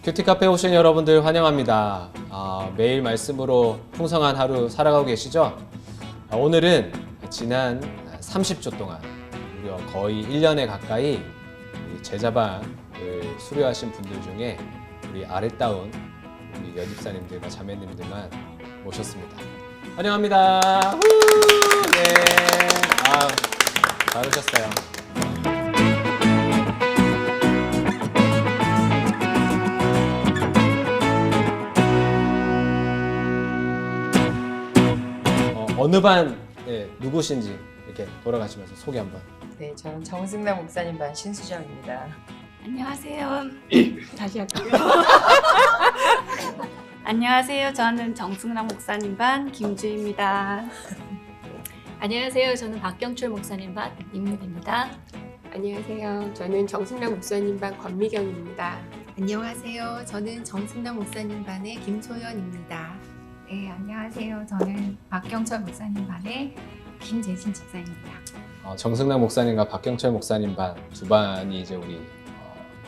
큐티카페 오신 여러분들 환영합니다. 매일 말씀으로 풍성한 하루 살아가고 계시죠? 오늘은 지난 30주 동안 무려 거의 1년에 가까이 우리 제자반을 수료하신 분들 중에 우리 아랫다운 우리 연집사님들과 자매님들만 모셨습니다. 환영합니다. 네. 잘 오셨어요. 어느 반 누구신지 이렇게 돌아가시면서 소개 한번. 네, 저는 정승남 목사님 반 신수정입니다. 안녕하세요. 다시 할까요? 안녕하세요. 저는 정승남 목사님 반 김주희입니다. 안녕하세요. 저는 박경철 목사님 반 임묵입니다. 안녕하세요. 저는 정승남 목사님 반 권미경입니다. 안녕하세요. 저는 정승남 목사님 반의 김소연입니다. 네, 안녕하세요. 저는 박경철 목사님 반의 김재진 집사입니다. 정승남 목사님과 박경철 목사님 반 두 반이 이제 우리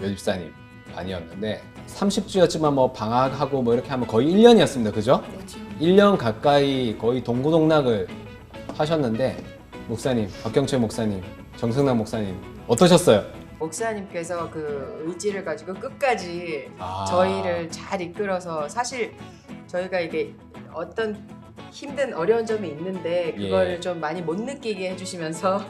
연집사님 반이었는데 30주였지만 뭐 방학하고 뭐 이렇게 하면 거의 1년이었습니다. 그죠? 네. 1년 가까이 거의 동고동락을 하셨는데 목사님, 박경철 목사님, 정승남 목사님 어떠셨어요? 목사님께서 그 의지를 가지고 끝까지 아. 저희를 잘 이끌어서 사실 저희가 이게 어떤 힘든 어려운 점이 있는데 그거를 예. 좀 많이 못 느끼게 해주시면서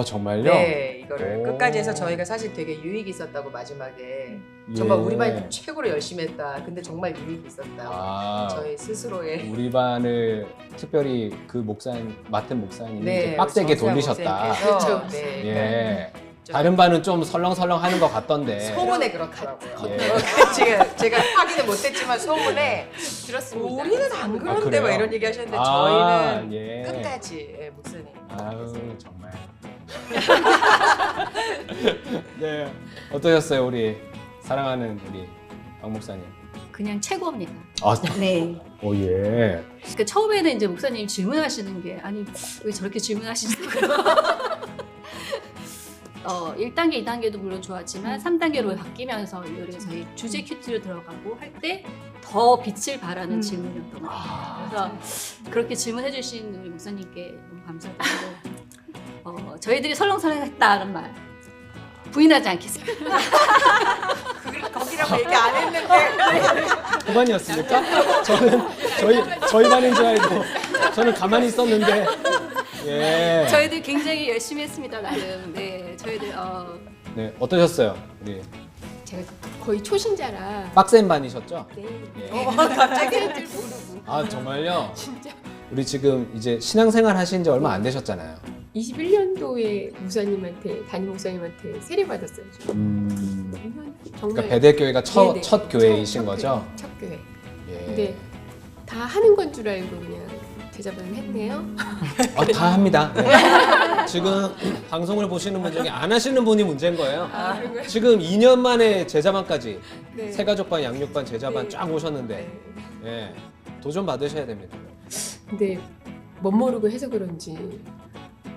정말요? 네 이거를 오. 끝까지 해서 저희가 사실 되게 유익이 있었다고 마지막에 정말 예. 우리 반이 최고로 열심히 했다. 근데 정말 유익이 있었다. 저희 스스로의 우리 반을 특별히 그 목사님 맡은 목사님이 네, 이제 빡세게 정승남 돌리셨다. 목사님께서 그렇죠. 네, 예. 좀 다른 반은 좀 설렁설렁 하는 것 같던데. 소문에 그렇더라고요. 예. 제가 확인은 못했지만 소문에 들었습니다. 우리는 안 그런데 그래요? 막 이런 얘기 하셨는데 아, 저희는 예. 끝까지 목사님. 아유 정말. 네. 어떠셨어요 우리 사랑하는 우리 박 목사님? 그냥 최고입니다. 네. 오 예. 그 처음에는 이제 목사님 질문하시는 게 아니 왜 저렇게 질문하시는 거예요? 1단계, 2단계도 물론 좋았지만 3단계로 바뀌면서 우리가 저희 주제 큐티로 들어가고 할 때 더 빛을 발하는 질문이었던 것 같아요. 그래서 그렇게 질문해 주신 우리 목사님께 너무 감사드리고 저희들이 설렁설렁했다는 말 부인하지 않겠습니다. 거기라고 얘기 안 했는데 후반이었습니까? 저는 저희 반인 줄 알고 저는 가만히 있었는데. 예. 저희들 굉장히 열심히 했습니다. 나름. 네, 저희들 네 어떠셨어요 우리? 제가 거의 초신자라 빡센 반이셨죠? 네. 예. 갑자기 모르고 아 정말요? 진짜 우리 지금 이제 신앙생활 하신 지 얼마 안 되셨잖아요. 21년도에 목사님한테 담임 목사님한테 세례 받았어요. 지금. 2년 정말 그러니까 베델교회가 네네. 첫 교회이신 첫 거죠? 교회, 첫 교회. 예. 근데 다 하는 건 줄 알고 그냥 제자반을 했네요. 다 합니다. 네. 지금 방송을 보시는 분 중에 안 하시는 분이 문제인 거예요. 그런가요? 지금 2년 만에 제자반까지 네. 세가족반, 양육반, 제자반 네. 쫙 오셨는데 예. 도전 받으셔야 됩니다. 근데 멋모르고 해서 그런지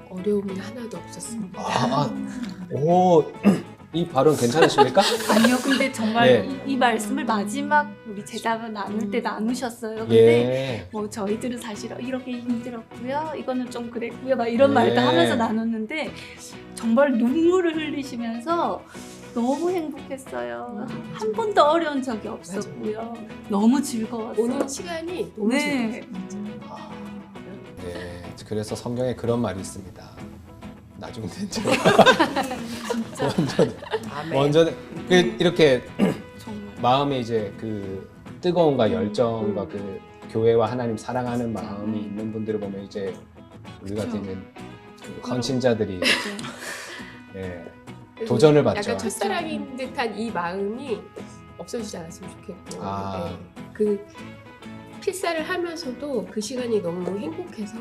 어려움이 하나도 없었습니다. 이 발언 괜찮으십니까? 아니요, 근데 정말 예. 이 말씀을 마지막 우리 제자분 나눌 때 나누셨어요. 근데 예. 뭐 저희들은 사실 이렇게 힘들었고요, 이거는 좀 그랬고요, 막 이런 예. 말도 하면서 나눴는데 정말 눈물을 흘리시면서 너무 행복했어요. 한 번도 어려운 적이 없었고요. 너무 즐거웠어요. 오는 시간이 너무 네. 즐거웠어요. 네. 그래서 성경에 그런 말이 있습니다. 나중 된자 먼저 이렇게 정말. 마음에 이제 그 뜨거움과 열정과 그 교회와 하나님 사랑하는 마음이 있는 분들을 보면 이제 우리 같은 이제 그 헌신자들이 예, 그래서 도전을 받죠. 약간 첫사랑인 듯한 이 마음이 없어지지 않았으면 좋겠고 아. 네. 그 필사를 하면서도 그 시간이 너무 행복해서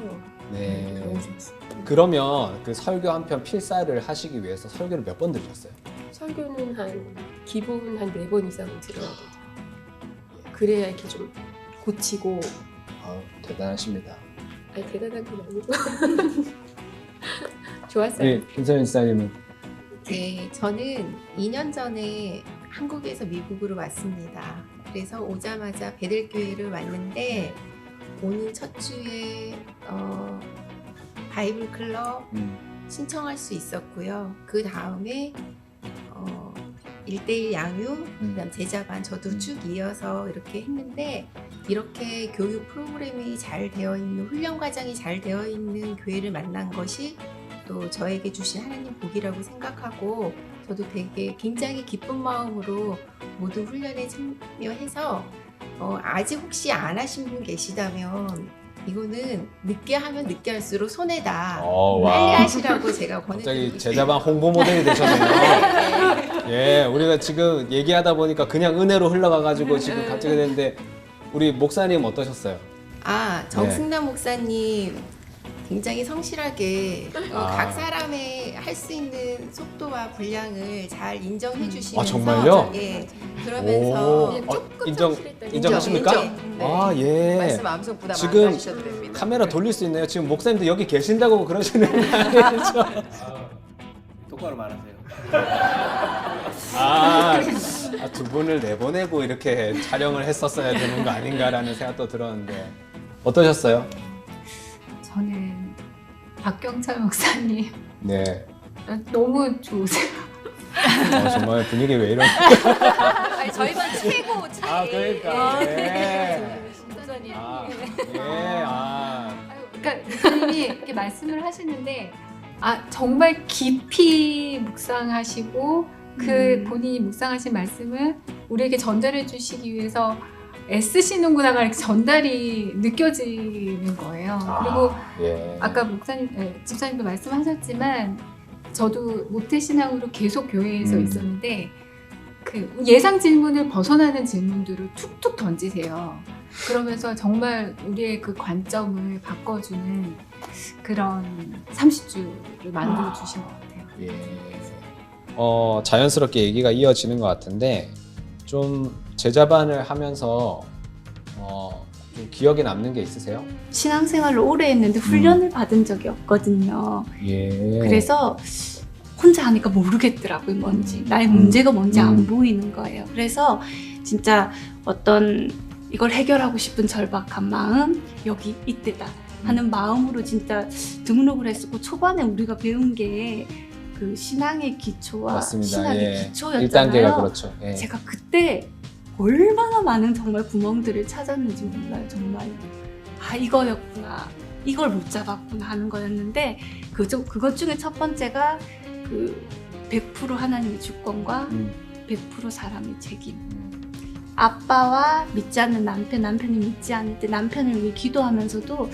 네. 너무 좋았어요. 그러면 그 설교 한 편 필사를 하시기 위해서 설교를 몇 번 들으셨어요? 설교는 기본 한 4번 이상은 들어야 돼요. 그래야 이렇게 좀 고치고 대단하십니다. 아니 대단한 건 아니고 좋았어요. 김서연 지사님은 네, 저는 2년 전에 한국에서 미국으로 왔습니다. 그래서 오자마자 베델교회를 왔는데 오는 첫 주에 바이블 클럽 신청할 수 있었고요. 그 다음에 1대1 양육, 그다음 제자반 저도 쭉 이어서 이렇게 했는데 이렇게 교육 프로그램이 잘 되어 있는 훈련 과정이 잘 되어 있는 교회를 만난 것이 또 저에게 주신 하나님 복이라고 생각하고 저도 되게 굉장히 기쁜 마음으로 모든 훈련에 참여해서 아직 혹시 안 하신 분 계시다면 이거는 늦게 하면 늦게 할수록 손해다. 빨리 하시라고 제가 권해드리고 갑자기 싶어요. 제자반 홍보 모델이 되셨네요. 예, 우리가 지금 얘기하다 보니까 그냥 은혜로 흘러가가지고 지금 갑자기 됐는데 우리 목사님 어떠셨어요? 정승남 목사님 굉장히 성실하게 아. 각 사람의 할 수 있는 속도와 분량을 잘 인정해 주시면서 정말요? 예, 그러면서 오, 조금 인정 성실했다는 인정하십니까? 인정. 네. 아 예. 말씀 아무튼 부담 지금 안 가지셔도 됩니다. 카메라 돌릴 수 있나요? 지금 목사님도 여기 계신다고 그러시는 거 아니죠? 똑바로 말하세요. 두 분을 내보내고 이렇게 촬영을 했었어야 되는 거 아닌가라는 생각도 들었는데 어떠셨어요? 저는 박경철 목사님 네. 너무 좋으세요. 정말 분위기 왜 이런? 아니, 저희 반 최고 차이. 아 그러니까. 네. 목사님. 그러니까 목사님이 이렇게 말씀을 하시는데 정말 깊이 묵상하시고 그 본인이 묵상하신 말씀을 우리에게 전달해 주시기 위해서 애쓰시는구나가 이렇게 전달이 느껴지는 거예요. 그리고 예. 아까 집사님도 말씀하셨지만 저도 모태신앙으로 계속 교회에서 있었는데 그 예상 질문을 벗어나는 질문들을 툭툭 던지세요. 그러면서 정말 우리의 그 관점을 바꿔주는 그런 30주를 만들어 주신 것 같아요. 예. 자연스럽게 얘기가 이어지는 것 같은데 좀 제자반을 하면서 좀 기억에 남는 게 있으세요? 신앙생활을 오래 했는데 훈련을 받은 적이 없거든요. 예. 그래서 혼자 하니까 모르겠더라고요, 뭔지. 나의 문제가 뭔지 안 보이는 거예요. 그래서 진짜 어떤 이걸 해결하고 싶은 절박한 마음, 여기 이때다 하는 마음으로 진짜 등록을 했었고, 초반에 우리가 배운 게 그 신앙의 기초와 맞습니다. 신학의 예. 기초였잖아요. 1단계가 그렇죠. 예. 제가 그때 얼마나 많은 정말 구멍들을 찾았는지 몰라요, 정말. 이거였구나. 이걸 못 잡았구나 하는 거였는데 그것 중에 첫 번째가 그 100% 하나님의 주권과 100% 사람의 책임. 아빠와 믿지 않는 남편이 믿지 않을 때 남편을 위해 기도하면서도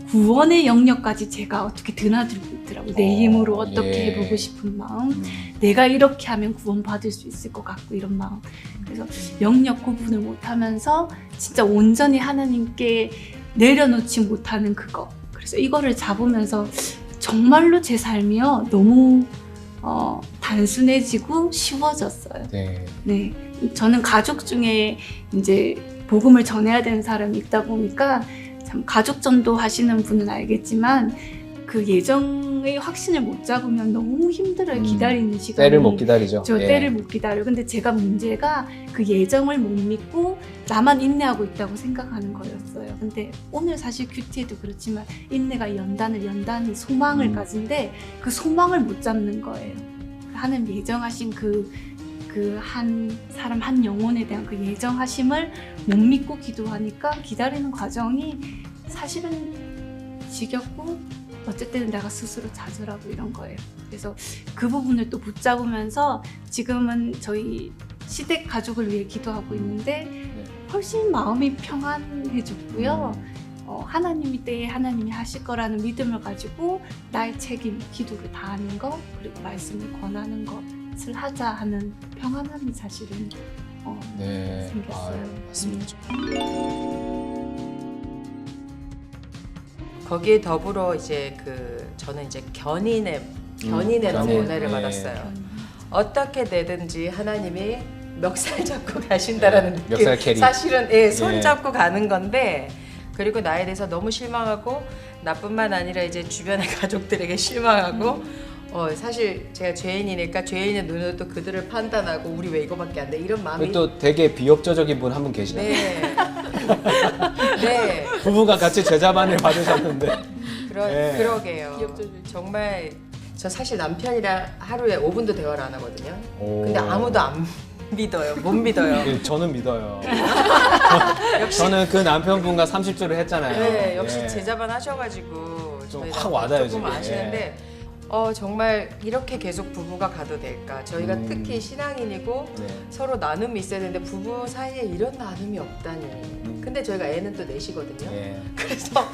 구원의 영역까지 제가 어떻게 드나들고 있더라고요. 내 힘으로 어떻게 해보고 싶은 마음, 내가 이렇게 하면 구원받을 수 있을 것 같고 이런 마음. 그래서 영역 구분을 못하면서 진짜 온전히 하나님께 내려놓지 못하는 그거. 그래서 이거를 잡으면서 정말로 제 삶이요 너무 단순해지고 쉬워졌어요. 네. 네, 저는 가족 중에 이제 복음을 전해야 되는 사람이 있다 보니까 참 가족 전도 하시는 분은 알겠지만 그 예정의 확신을 못 잡으면 너무 힘들어요. 기다리는 시간이. 때를 못 기다리죠. 예. 때를 못 기다려. 근데 제가 문제가 그 예정을 못 믿고 나만 인내하고 있다고 생각하는 거였어요. 근데 오늘 사실 큐티에도 그렇지만 인내가 연단이 소망을 가진데 그 소망을 못 잡는 거예요. 하나님 예정하신 그 한 사람 한 영혼에 대한 그 예정하심을 못 믿고 기도하니까 기다리는 과정이 사실은 지겹고 어쨌든 내가 스스로 좌절하고 이런 거예요. 그래서 그 부분을 또 붙잡으면서 지금은 저희 시댁 가족을 위해 기도하고 있는데 훨씬 마음이 평안해졌고요. 하나님이 때에 하나님이 하실 거라는 믿음을 가지고 나의 책임, 기도를 다하는 거, 그리고 말씀을 권하는 것을 하자 하는 평안함이 사실은 네. 생겼어요. 맞습니다. 거기에 더불어 이제 저는 이제 견인의 은혜를 받았어요. 어떻게 되든지 하나님이 멱살 잡고 가신다라는 느낌. 멱살 캐리. 사실은 손 예. 잡고 가는 건데 그리고 나에 대해서 너무 실망하고 나뿐만 아니라 이제 주변의 가족들에게 실망하고 사실 제가 죄인이니까 죄인의 눈으로 또 그들을 판단하고 우리 왜 이거밖에 안 돼 이런 마음이 또 되게 비협조적인 분 한 분 계시나요? 네. 네. 부부가 같이 제자반을 받으셨는데. 네. 그러게요. 기업적인. 정말 저 사실 남편이랑 하루에 5분도 대화를 안 하거든요. 오. 근데 아무도 안 믿어요. 못 믿어요. 예, 저는 믿어요. 저는 그 남편분과 30주를 했잖아요. 네, 역시 예. 제자반 하셔가지고 좀 저희 확 남편 와닿아요, 조금 지금. 아시는데 정말 이렇게 계속 부부가 가도 될까? 저희가 특히 신앙인이고 네. 서로 나눔이 있어야 되는데 부부 사이에 이런 나눔이 없다니. 근데 저희가 애는 또 넷이거든요. 예. 그래서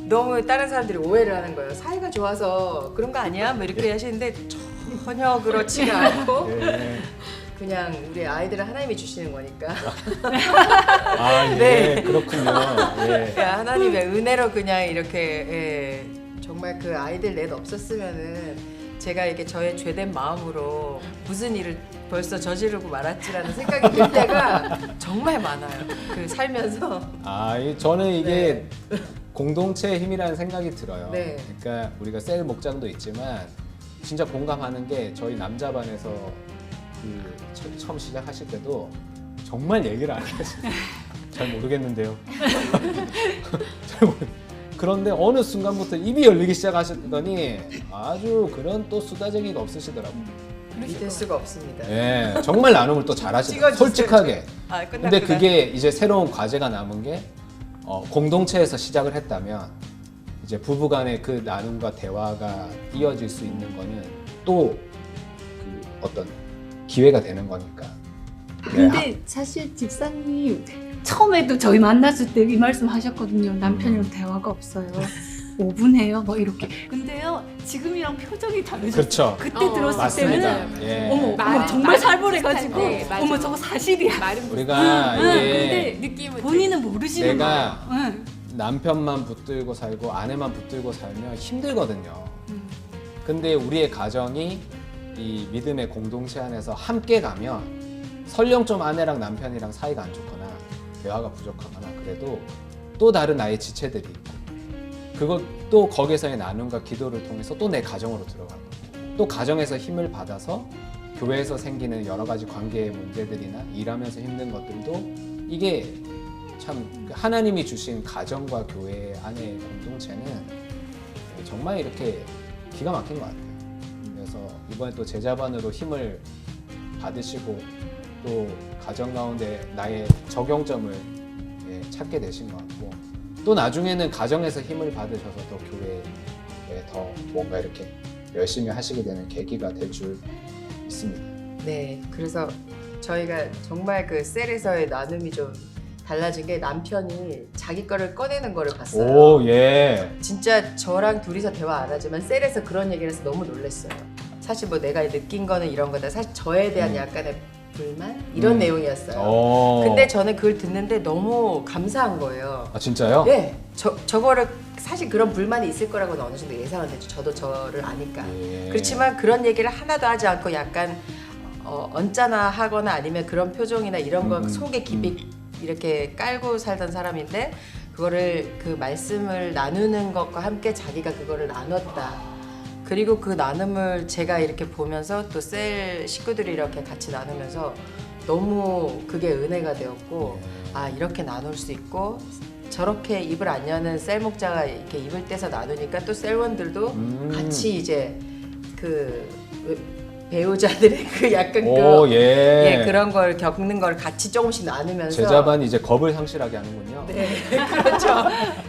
너무 다른 사람들이 오해를 하는 거예요. 사이가 좋아서 그런 거 아니야? 뭐 이렇게 하시는데 전혀 그렇지가 않고 예. 그냥 우리 아이들은 하나님이 주시는 거니까 아, 예. 네. 그렇군요. 예. 하나님의 은혜로 그냥 이렇게 정말 그 아이들 넷 없었으면은 제가 이렇게 저의 죄된 마음으로 무슨 일을 벌써 저지르고 말았지라는 생각이 들 때가 정말 많아요. 그 살면서. 저는 이게 공동체의 힘이라는 생각이 들어요. 네. 그러니까 우리가 셀 목장도 있지만 진짜 공감하는 게 저희 남자반에서 처음 시작하실 때도 정말 얘기를 안 하셨어요. 잘 모르겠는데요. 그런데 어느 순간부터 입이 열리기 시작하셨더니 아주 그런 또 수다쟁이가 없으시더라고요. 믿을 수가 없습니다. 예, 정말 나눔을 또 잘하시더라고요. 찍어주세요. 솔직하게. 끝났구나. 근데 그게 이제 새로운 과제가 남은 게 공동체에서 시작을 했다면 이제 부부간의 그 나눔과 대화가 이어질 수 있는 거는 또 그 어떤 기회가 되는 거니까. 네, 근데 사실 집사님 처음에도 저희 만났을 때 이 말씀 하셨거든요. 남편이랑 대화가 없어요. 5분 해요? 뭐 이렇게. 근데요 지금이랑 표정이 다르셨어요. 그렇죠. 그때 어, 들었을 맞습니다. 때는 예. 어머 정말 살벌해가지고 비슷한데, 맞아. 어머 저거 사실이야. 말은 우리가 근데 이게 느낌은 본인은 모르시는 내가 거예요. 응. 남편만 붙들고 살고 아내만 붙들고 살면 힘들거든요. 근데 우리의 가정이 이 믿음의 공동체 안에서 함께 가면 설령 좀 아내랑 남편이랑 사이가 안 좋거나 대화가 부족하거나 그래도 또 다른 나의 지체들이 있고 그걸 또 거기서의 나눔과 기도를 통해서 또 내 가정으로 들어가고 또 가정에서 힘을 받아서 교회에서 생기는 여러 가지 관계의 문제들이나 일하면서 힘든 것들도 이게 참 하나님이 주신 가정과 교회 안의 공동체는 정말 이렇게 기가 막힌 것 같아요. 그래서 이번에 또 제자반으로 힘을 받으시고 또 가정 가운데 나의 적용점을 찾게 되신 것 같고 또 나중에는 가정에서 힘을 받으셔서 또 교회에 더 뭔가 이렇게 열심히 하시게 되는 계기가 될 줄 믿습니다. 네, 그래서 저희가 정말 그 셀에서의 나눔이 좀 달라진 게 남편이 자기 거를 꺼내는 거를 봤어요. 오, 예. 진짜 저랑 둘이서 대화 안 하지만 셀에서 그런 얘기를 해서 너무 놀랐어요. 사실 뭐 내가 느낀 거는 이런 거다. 사실 저에 대한 약간의 불만? 이런 내용이었어요. 근데 저는 그걸 듣는데 너무 감사한 거예요. 아, 진짜요? 네, 저거를 사실 그런 불만이 있을 거라고는 어느 정도 예상은 됐죠. 저도 저를 아니까. 예. 그렇지만 그런 얘기를 하나도 하지 않고 약간 언짢아 하거나 아니면 그런 표정이나 이런 거 속에 깊이 이렇게 깔고 살던 사람인데 그거를 그 말씀을 나누는 것과 함께 자기가 그거를 나눴다. 그리고 그 나눔을 제가 이렇게 보면서 또 셀 식구들이 이렇게 같이 나누면서 너무 그게 은혜가 되었고 아 이렇게 나눌 수 있고 저렇게 입을 안 여는 셀 목자가 이렇게 입을 떼서 나누니까 또 셀원들도 같이 이제 그 배우자들의 그 약간 오, 예. 그런 걸 겪는 걸 같이 조금씩 나누면서 제자반이 이제 겁을 상실하게 하는군요. 네 그렇죠.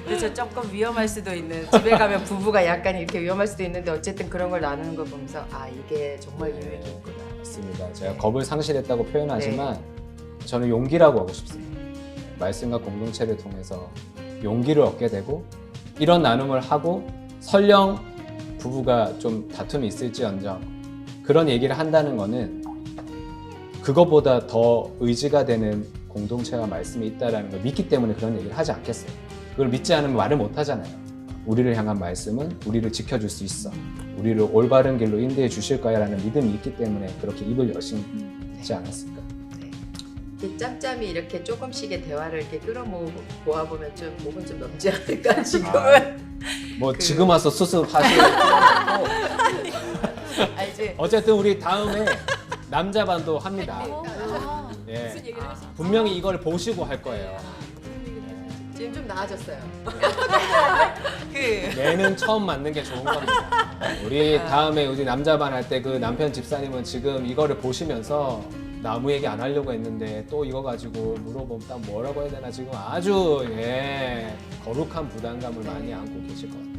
그래서 조금 위험할 수도 있는 집에 가면 부부가 약간 이렇게 위험할 수도 있는데 어쨌든 그런 걸 나누는 걸 보면서 아 이게 정말 유익이 있구나. 맞습니다. 제가 겁을 상실했다고 표현하지만 저는 용기라고 하고 싶습니다. 말씀과 공동체를 통해서 용기를 얻게 되고 이런 나눔을 하고 설령 부부가 좀 다툼이 있을지언정 그런 얘기를 한다는 거는 그것보다 더 의지가 되는 공동체와 말씀이 있다는 걸 믿기 때문에 그런 얘기를 하지 않겠어요. 그걸 믿지 않으면 말을 못 하잖아요. 우리를 향한 말씀은 우리를 지켜줄 수 있어. 우리를 올바른 길로 인도해 주실 거야 라는 믿음이 있기 때문에 그렇게 입을 여시지 않았을까. 이 짬짬이 이렇게 조금씩의 대화를 이렇게 끌어모아 보면 좀 목은 좀 넘지 않을까 지금은. 뭐 지금 와서 수습하시고 네. 어쨌든 우리 다음에 남자 반도 합니다. 예. 무슨 얘기를 하시? 분명히 이걸 보시고 할 거예요. 지금 좀 나아졌어요. 그 매는 처음 맞는 게 좋은 겁니다. 우리 다음에 우리 남자 반 할 때 그 남편 집사님은 지금 이거를 보시면서 나 아무 얘기 안 하려고 했는데 또 이거 가지고 물어보면 딱 뭐라고 해야 되나 지금 아주 거룩한 부담감을 많이 안고 계실 것 같아요.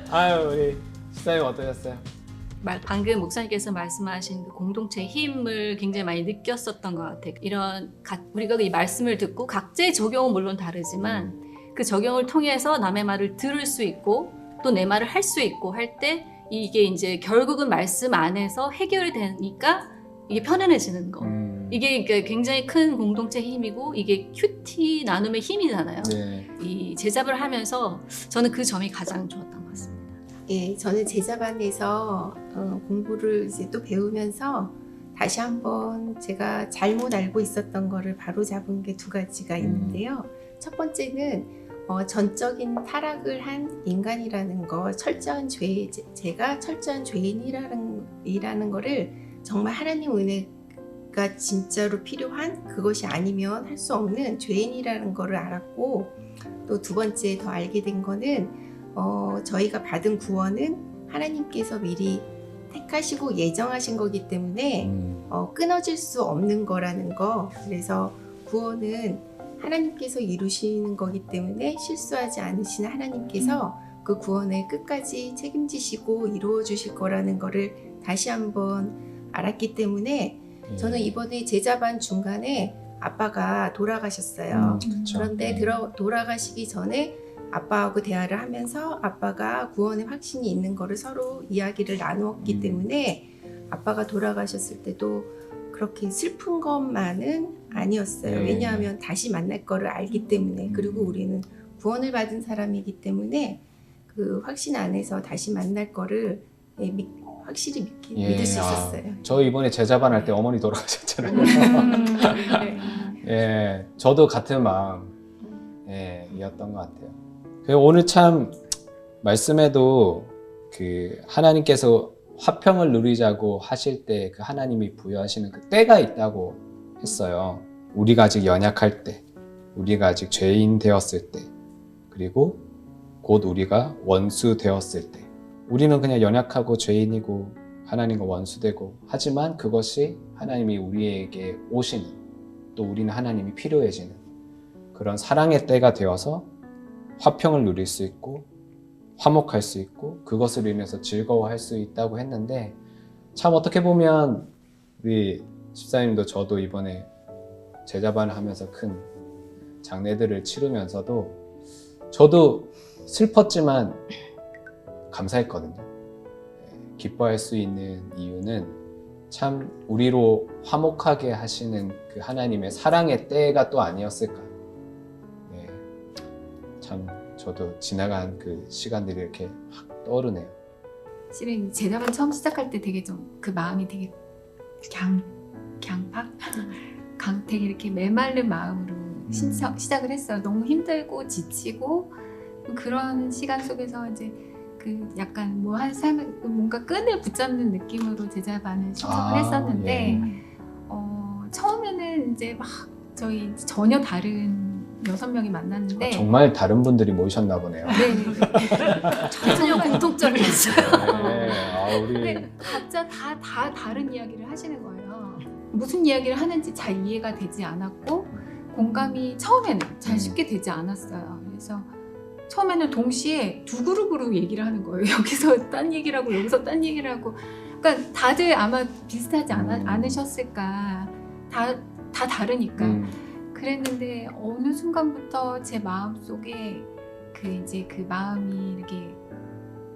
아유 우리 집사님 어떠셨어요? 방금 목사님께서 말씀하신 그 공동체의 힘을 굉장히 많이 느꼈었던 것 같아요. 우리가 이 말씀을 듣고 각자의 적용은 물론 다르지만 그 적용을 통해서 남의 말을 들을 수 있고 또 내 말을 할 수 있고 할 때 이게 이제 결국은 말씀 안에서 해결이 되니까 이게 편안해지는 거. 이게 굉장히 큰 공동체 힘이고 이게 큐티 나눔의 힘이잖아요. 네. 이 제잡을 하면서 저는 그 점이 가장 좋았던 것 같습니다. 예, 저는 제자반에서 공부를 이제 또 배우면서 다시 한번 제가 잘못 알고 있었던 거를 바로 잡은 게 두 가지가 있는데요. 첫 번째는 전적인 타락을 한 인간이라는 거, 철저한 죄, 제가 철저한 죄인이라는 거를 정말 하나님 은혜가 진짜로 필요한 그것이 아니면 할 수 없는 죄인이라는 거를 알았고, 또 두 번째 더 알게 된 거는 저희가 받은 구원은 하나님께서 미리 택하시고 예정하신 거기 때문에 끊어질 수 없는 거라는 거. 그래서 구원은 하나님께서 이루시는 거기 때문에 실수하지 않으시는 하나님께서 그 구원을 끝까지 책임지시고 이루어 주실 거라는 거를 다시 한번 알았기 때문에 저는 이번에 제자반 중간에 아빠가 돌아가셨어요. 그쵸. 그런데 돌아가시기 전에 아빠하고 대화를 하면서 아빠가 구원의 확신이 있는 거를 서로 이야기를 나누었기 때문에 아빠가 돌아가셨을 때도 그렇게 슬픈 것만은 아니었어요. 왜냐하면 다시 만날 거를 알기 때문에, 그리고 우리는 구원을 받은 사람이기 때문에 그 확신 안에서 다시 만날 거를 확실히 믿을 수 있었어요. 저 이번에 제자반 할 때 어머니 돌아가셨잖아요. 예, 저도 같은 마음 이었던 것 같아요. 그리고 오늘 참 말씀에도 그 하나님께서 화평을 누리자고 하실 때 그 하나님이 부여하시는 그 때가 있다고 했어요. 우리가 아직 연약할 때, 우리가 아직 죄인 되었을 때, 그리고 곧 우리가 원수 되었을 때, 우리는 그냥 연약하고 죄인이고 하나님과 원수되고, 하지만 그것이 하나님이 우리에게 오시는, 또 우리는 하나님이 필요해지는 그런 사랑의 때가 되어서 화평을 누릴 수 있고 화목할 수 있고 그것으로 인해서 즐거워할 수 있다고 했는데, 참 어떻게 보면 우리 집사님도 저도 이번에 제자반을 하면서 큰 장례들을 치르면서도 저도 슬펐지만 감사했거든요. 기뻐할 수 있는 이유는 참 우리로 화목하게 하시는 그 하나님의 사랑의 때가 또 아니었을까. 참 저도 지나간 그 시간들이 이렇게 확 떠오르네요. 실은 제자반 처음 시작할 때 되게 좀 그 마음이 되게 되게 이렇게 메마른 마음으로 시작을 했어요. 너무 힘들고 지치고 그런 시간 속에서 이제 그 약간 뭐 한 삶을 뭔가 끈을 붙잡는 느낌으로 제자반을 신청을 했었는데 처음에는 이제 막 저희 전혀 다른 6명이 만났는데 정말 다른 분들이 모이셨나 보네요. 네. 전혀 공통점이 있어요. 우리 근데 각자 다 다른 이야기를 하시는 거예요. 무슨 이야기를 하는지 잘 이해가 되지 않았고 공감이 처음에는 잘 쉽게 되지 않았어요. 그래서 처음에는 동시에 두 그룹으로 얘기를 하는 거예요. 여기서 딴 얘기를 하고 여기서 딴 얘기를 하고. 그러니까 다들 아마 비슷하지 않으셨을까. 다 다르니까. 그랬는데 어느 순간부터 제 마음속에 그 마음이 이렇게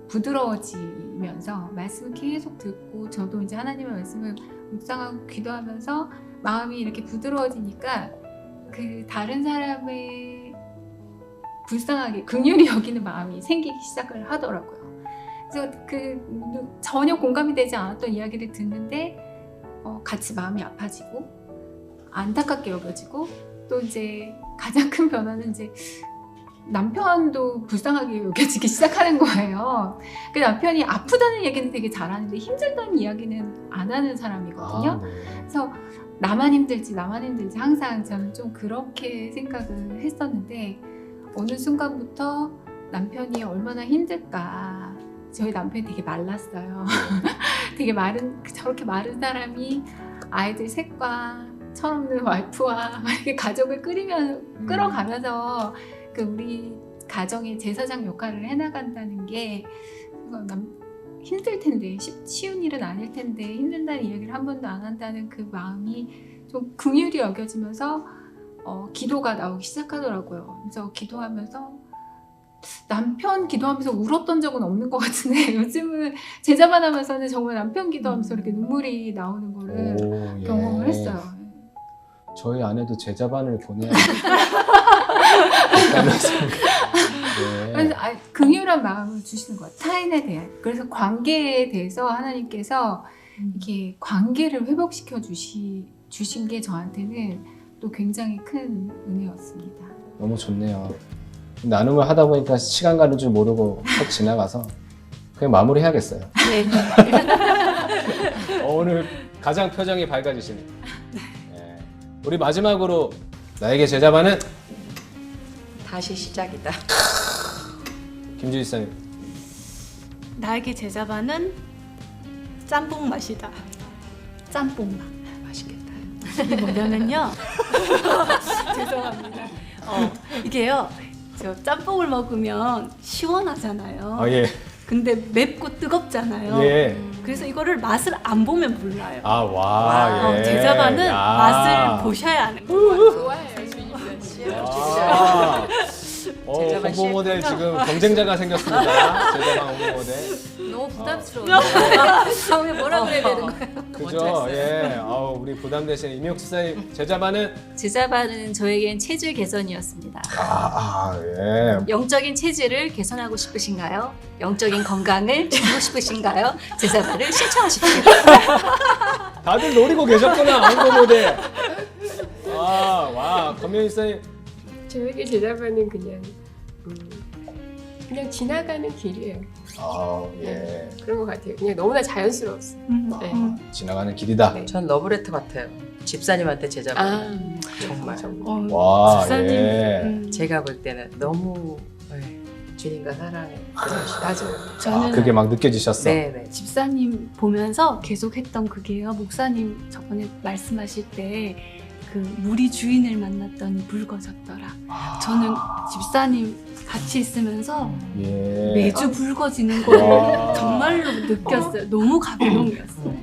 부드러워지면서 말씀을 계속 듣고 저도 이제 하나님의 말씀을 묵상하고 기도하면서 마음이 이렇게 부드러워지니까 그 다른 사람의 불쌍하게 긍휼히 여기는 마음이 생기기 시작을 하더라고요. 그래서 전혀 공감이 되지 않았던 이야기를 듣는데 같이 마음이 아파지고 안타깝게 여겨지고 또 이제 가장 큰 변화는 이제 남편도 불쌍하게 여겨지기 시작하는 거예요. 그 남편이 아프다는 얘기는 되게 잘하는데 힘들다는 이야기는 안 하는 사람이거든요. 아, 네. 그래서 나만 힘들지 항상 저는 좀 그렇게 생각을 했었는데 어느 순간부터 남편이 얼마나 힘들까. 저희 남편이 되게 말랐어요. 되게 저렇게 마른 사람이 아이들 셋과 철없는 와이프와 이렇게 가족을 끌어가면서 그 우리 가정의 제사장 역할을 해나간다는 게 힘들 텐데 쉬운 일은 아닐 텐데 힘든다는 이야기를 한 번도 안 한다는 그 마음이 좀 긍휼히 여겨지면서 기도가 나오기 시작하더라고요. 그래서 기도하면서 남편 기도하면서 울었던 적은 없는 것 같은데 요즘은 제자반 하면서는 정말 남편 기도하면서 이렇게 눈물이 나오는 거를 오, 예. 경험을 했어요. 저희 아내도 제자반을 보내야 그래서 긍휼한 마음을 주시는 것 같아요. 타인에 대한. 그래서 관계에 대해서 하나님께서 이렇게 관계를 회복시켜 주신 게 저한테는 또 굉장히 큰 은혜였습니다. 너무 좋네요. 나눔을 하다 보니까 시간 가는 줄 모르고 확 지나가서 그냥 마무리해야겠어요. 네. 오늘 가장 표정이 밝아지시네요. 네. 우리 마지막으로 나에게 제자반은 다시 시작이다. 김주희 씨님. 나에게 제자반은 짬뽕 맛이다. 짬뽕 맛. 맛있겠다. 이게 뭐냐면요. 죄송합니다. 이게요. 저 짬뽕을 먹으면 시원하잖아요. 아, 예. 근데 맵고 뜨겁잖아요. 예. 그래서 이거를 맛을 안 보면 몰라요. 아, 와. 예. 제자반은 야. 맛을 보셔야 하는 거예요. 좋아해요. 아. 제자반 홍보 모델 지금 경쟁자가 생겼습니다. 제자반 홍보 모델. 너무 부담스러워요. 다음에 뭐라 그래야 되는 거예요? 그죠? 예. 아우, 우리 부담되시는 임혁 지사님, 제자반은? 제자반은 저에겐 체질 개선이었습니다. 예. 영적인 체질을 개선하고 싶으신가요? 영적인 건강을 주고 싶으신가요? 제자반을 신청하십시오. 다들 노리고 계셨구나, 홍보 모델. 아, 와, 권명희 지사님. 저에게 제자반은 그냥 지나가는 길이에요. 아, 예. 그런 것 같아요. 그냥 너무나 자연스러웠어요. 네. 지나가는 길이다. 네. 전 러브레터 같아요. 집사님한테 제자반. 정말. 와, 집사님, 예. 제가 볼 때는 너무 주님과 사랑에 맞아요. 저는 그게 막 느껴지셨어. 네네. 집사님 보면서 계속 했던 그게요. 목사님 저번에 말씀하실 때 그 우리 주인을 만났더니 붉어졌더라. 저는 집사님 같이 있으면서 예. 매주 붉어지는 걸 와. 정말로 느꼈어요. 너무 감동이었어요.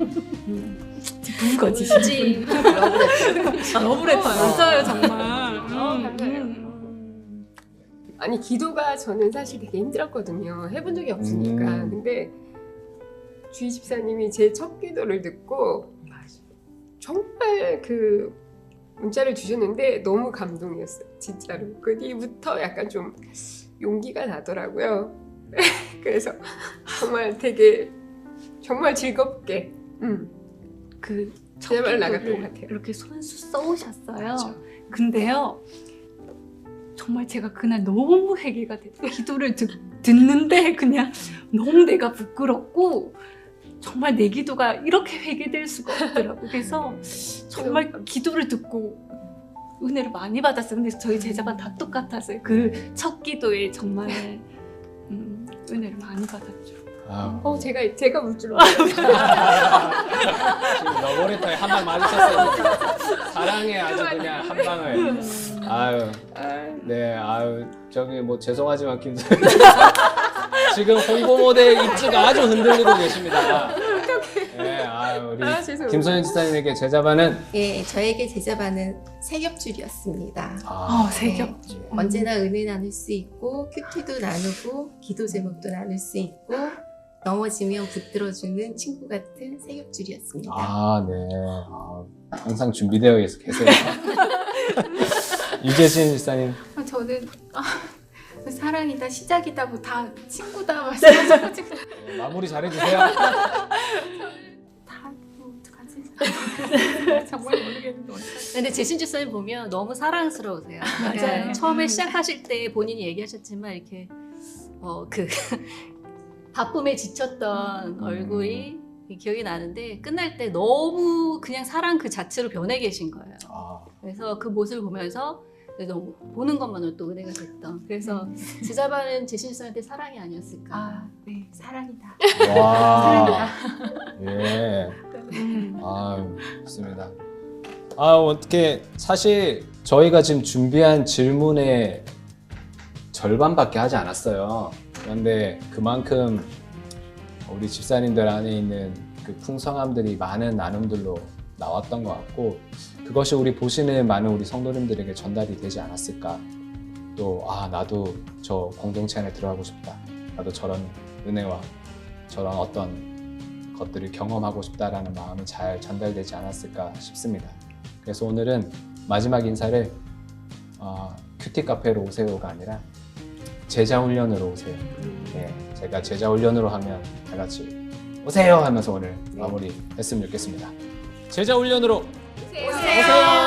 붉어지시지. 러브레터 맞아요 정말. 감사해요. 아니 기도가 저는 사실 되게 힘들었거든요. 해본 적이 없으니까. 근데 주희 집사님이 제 첫 기도를 듣고 정말 그 문자를 주셨는데 너무 감동이었어요. 진짜로. 그 뒤부터 약간 좀 용기가 나더라고요. 그래서 정말 되게 정말 즐겁게 그 제발 나갔던 첫 것 기도를 같아요. 이렇게 손수 써오셨어요. 그렇죠. 근데요, 정말 제가 그날 너무 회개가 됐어요. 기도를 듣는데 그냥 너무 내가 부끄럽고 정말 내 기도가 이렇게 회개될 수가 없더라고요. 그래서 정말 기도를 듣고 은혜를 많이 받았어요. 근데 저희 제자반 다 똑같았어요. 그 첫 기도에 정말 은혜를 많이 받았죠. 아, 제가 울 줄 알았어요. 지금 러브레터에 한 방 맞으셨어요. 사랑에 아주 그냥 한 방을. 아유, 네, 아유, 저기 뭐 죄송하지만 김선희 지금 홍보 모델 입지가 아주 흔들리고 계십니다. 네, 아유, 우리 죄송해요. 김선희 지사님에게 제자반은 예, 저에게 제자반은 세겹줄이었습니다. 세겹줄. 언제나 은혜 나눌 수 있고 큐티도 나누고 기도 제목도 나눌 수 있고 넘어지면 붙들어주는 친구 같은 세겹줄이었습니다. 아, 네. 아, 항상 준비되어 계세요. 유재신 지사님. 저는 사랑이다, 시작이다, 뭐 다 친구다 말씀하셔가지고 마무리 잘해주세요. 뭐 어떡하지? 정말 모르겠는데 근데 재신 집사님 보면 너무 사랑스러우세요. 맞아요. 처음에 시작하실 때 본인이 얘기하셨지만 이렇게 그 바쁨에 지쳤던 얼굴이 기억이 나는데 끝날 때 너무 그냥 사랑 그 자체로 변해 계신 거예요. 그래서 그 모습을 보면서 너무 보는 것만으로 또 은혜가 됐던. 그래서 지자반은 재신 집사님한테 사랑이 아니었을까. 아, 네, 사랑이다. 와. 예. 좋습니다. 어떻게 사실 저희가 지금 준비한 질문의 절반밖에 하지 않았어요. 그런데 그만큼 우리 집사님들 안에 있는 그 풍성함들이 많은 나눔들로 나왔던 것 같고, 그것이 우리 보시는 많은 우리 성도님들에게 전달이 되지 않았을까. 또 나도 저 공동체 안에 들어가고 싶다. 나도 저런 은혜와 저런 어떤 것들을 경험하고 싶다라는 마음이 잘 전달되지 않았을까 싶습니다. 그래서 오늘은 마지막 인사를 큐티 카페로 오세요가 아니라 제자 훈련으로 오세요. 네, 제가 제자 훈련으로 하면 다 같이 오세요 하면서 오늘 마무리 했으면 좋겠습니다. 제자 훈련으로 오세요.